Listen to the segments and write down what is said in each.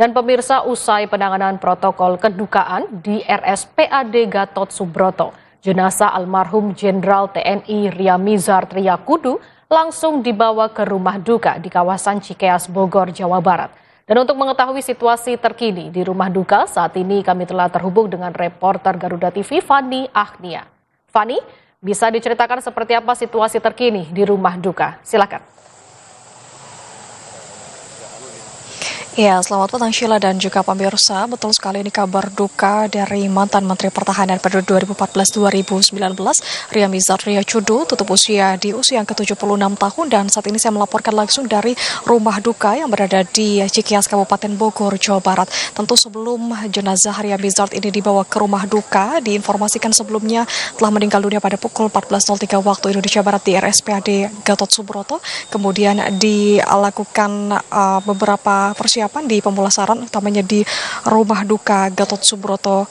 Dan pemirsa, usai penanganan protokol kedukaan di RSPAD Gatot Subroto, jenazah almarhum Jenderal TNI Riamizar Triakudu langsung dibawa ke rumah duka di kawasan Cikeas, Bogor, Jawa Barat. Dan untuk mengetahui situasi terkini di rumah duka, saat ini kami telah terhubung dengan reporter Garuda TV Fani Ahnia. Fani, bisa diceritakan seperti apa situasi terkini di rumah duka? Silakan. Ya, selamat petang Sheila dan juga pemirsa. Betul sekali, ini kabar duka dari mantan Menteri Pertahanan pada 2014-2019, Riamizar Triakudu, tutup usia di usia yang ke-76 tahun, dan saat ini saya melaporkan langsung dari rumah duka yang berada di Cikeas, Kabupaten Bogor, Jawa Barat. Tentu sebelum jenazah Riamizar ini dibawa ke rumah duka, diinformasikan sebelumnya telah meninggal dunia pada pukul 14.03 waktu Indonesia Barat di RSPAD Gatot Subroto. Kemudian dilakukan beberapa persiapan di pemulasaran, utamanya di rumah duka Gatot Subroto,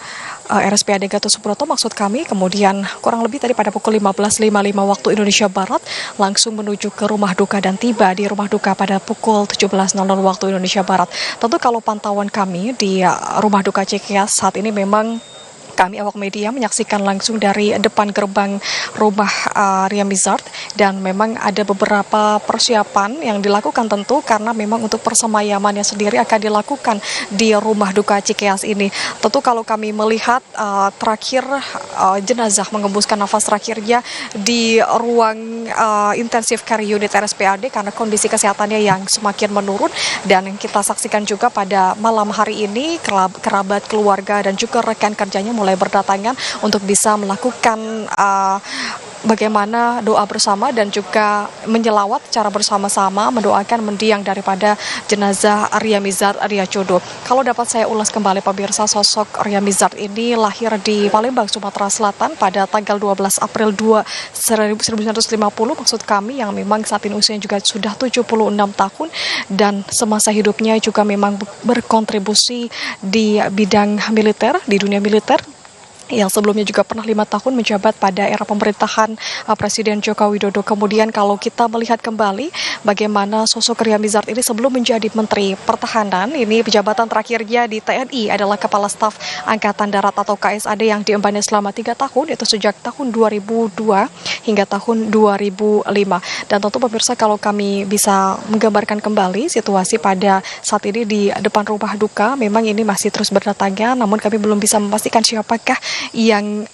RSPAD Gatot Subroto maksud kami. Kemudian kurang lebih tadi pada pukul 15.55 waktu Indonesia Barat langsung menuju ke rumah duka dan tiba di rumah duka pada pukul 17.00 waktu Indonesia Barat. Tentu kalau pantauan kami di rumah duka Cikeas saat ini, memang kami awak media menyaksikan langsung dari depan gerbang rumah Riamizar, dan memang ada beberapa persiapan yang dilakukan tentu karena memang untuk persemayamannya sendiri akan dilakukan di rumah duka Cikeas ini. Tentu kalau kami melihat terakhir jenazah mengembuskan nafas terakhirnya di ruang intensive care unit RSPAD karena kondisi kesehatannya yang semakin menurun, dan kita saksikan juga pada malam hari ini kerabat, keluarga, dan juga rekan kerjanya mulai berdatangan untuk bisa melakukan bagaimana doa bersama dan juga menyelawat secara bersama-sama mendoakan mendiang daripada jenazah Riamizar Triakudu. Kalau dapat saya ulas kembali pemirsa, sosok Riamizar ini lahir di Palembang, Sumatera Selatan pada tanggal 12 April 1950 maksud kami, yang memang saat ini usianya juga sudah 76 tahun, dan semasa hidupnya juga memang berkontribusi di bidang militer, di dunia militer, yang sebelumnya juga pernah 5 tahun menjabat pada era pemerintahan Presiden Joko Widodo. Kemudian kalau kita melihat kembali bagaimana sosok Riamizar ini sebelum menjadi Menteri Pertahanan, ini jabatan terakhirnya di TNI adalah Kepala Staf Angkatan Darat atau KSAD yang diembannya selama 3 tahun, yaitu sejak tahun 2002 hingga tahun 2005. Dan tentu pemirsa, kalau kami bisa menggambarkan kembali situasi pada saat ini di depan rumah duka, memang ini masih terus berdatangan, namun kami belum bisa memastikan siapakah yang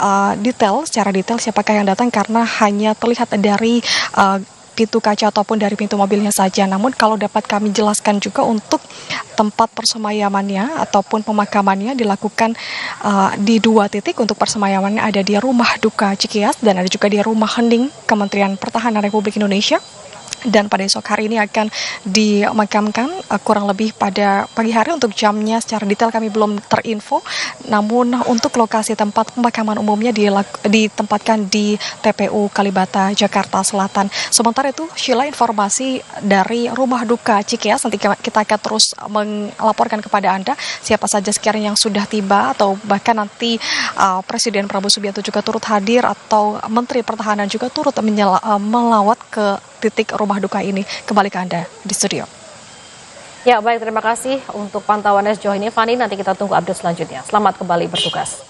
secara detail siapakah yang datang karena hanya terlihat dari pintu kaca ataupun dari pintu mobilnya saja. Namun kalau dapat kami jelaskan juga, untuk tempat persemayamannya ataupun pemakamannya dilakukan di 2 titik. Untuk persemayamannya ada di rumah duka Cikeas dan ada juga di rumah hening Kementerian Pertahanan Republik Indonesia. Dan pada esok hari ini akan dimakamkan kurang lebih pada pagi hari. Untuk jamnya secara detail kami belum terinfo, namun untuk lokasi tempat pemakaman umumnya ditempatkan di TPU Kalibata, Jakarta Selatan. Sementara itu, Sheila, informasi dari rumah duka Cikeas, nanti kita akan terus melaporkan kepada Anda siapa saja sekiranya yang sudah tiba, atau bahkan nanti Presiden Prabowo Subianto juga turut hadir, atau Menteri Pertahanan juga turut melawat ke titik rumah duka ini. Kembali ke Anda di studio. Ya, baik, terima kasih untuk pantauannya sejauh ini, Fani. Nanti kita tunggu update selanjutnya. Selamat kembali bertugas.